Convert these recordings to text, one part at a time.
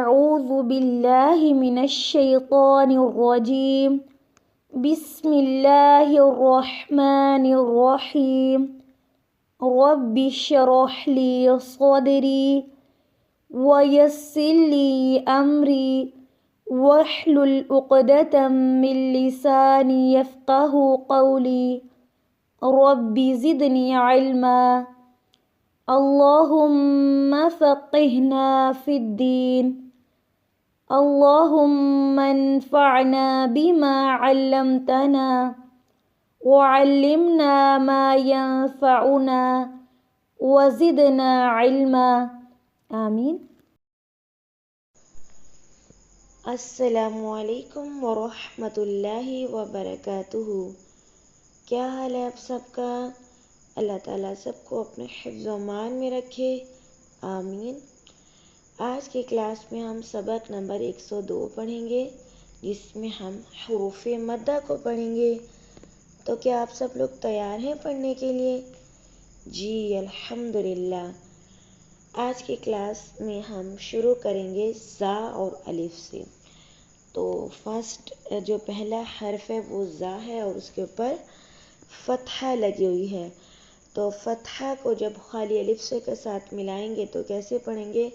أعوذ بالله من الشيطان الرجيم بسم الله الرحمن الرحيم رب اشرح لي صدري ويسر لي أمري واحلل عقدة من لساني يفقه قولي رب زدني علما اللهم فقهنا في الدين اللهم انفعنا بما علمتنا وعلمنا ما ينفعنا وزدنا علما آمین۔ السلام علیکم ورحمۃ اللہ وبرکاتہ۔ کیا حال ہے آپ سب کا؟ اللہ تعالیٰ سب کو اپنے حفظ و امان میں رکھے، آمین۔ آج کی کلاس میں ہم سبق نمبر 102 پڑھیں گے، جس میں ہم حروف مدہ کو پڑھیں گے۔ تو کیا آپ سب لوگ تیار ہیں پڑھنے کے لیے؟ جی الحمدللہ۔ آج کی کلاس میں ہم شروع کریں گے زا اور الف سے۔ تو فرسٹ جو پہلا حرف ہے وہ زا ہے اور اس کے اوپر فتحہ لگی ہوئی ہے۔ تو فتحہ کو جب خالی الف سے کے ساتھ ملائیں گے تو کیسے پڑھیں گے؟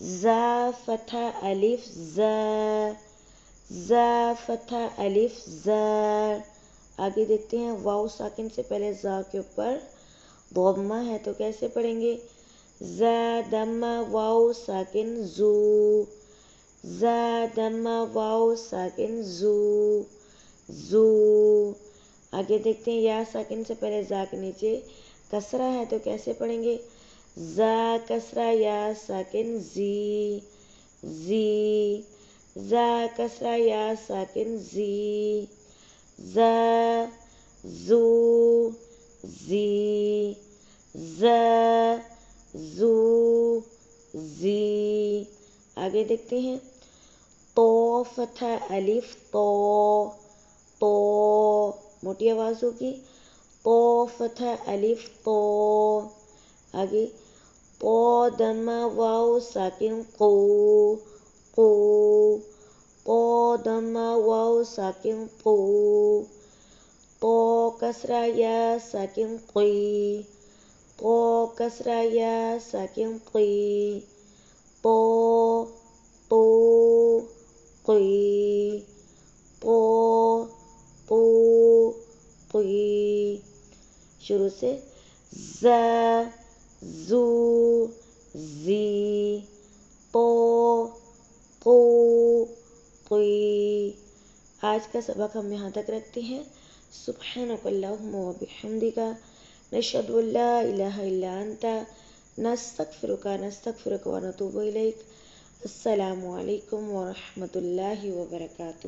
زا فتح الف زا، زا فتح الف زا۔ آگے دیکھتے ہیں واو ساکن سے پہلے زا کے اوپر ضمہ ہے تو کیسے پڑھیں گے؟ زا دمہ واو ساکن زو، زا دمہ واو ساکن زو، زو۔ آگے دیکھتے ہیں یا ساکن سے پہلے زا کے نیچے کسرہ ہے تو کیسے پڑھیں گے؟ زا کسرہ یا ساکن زی، زی، زا کسرہ یا ساکن زی، زا، زو، زی، زا، زو، زی۔ آگے دیکھتے ہیں تو فتح الف تو، تو موٹی آواز ہوگی، تو فتح الف تو۔ آگے تو دمہ واو ساکن قو، قو، تو دمہ واو ساکن قو، تو کسرہ یا ساکن قی، تو کسرہ یا ساکن قی، تو، تو، قی، تو، تو، قی۔ شروع سے زا، زو، زی، تو، قو، قی۔ آج کا سبق ہم یہاں تک رکھتے ہیں۔ سبحانک اللہم و بحمدک، نشہد ان لا الہ الا انت، نستغفرک و نتوب الیک۔ السلام علیکم ورحمۃ اللہ وبرکاتہ۔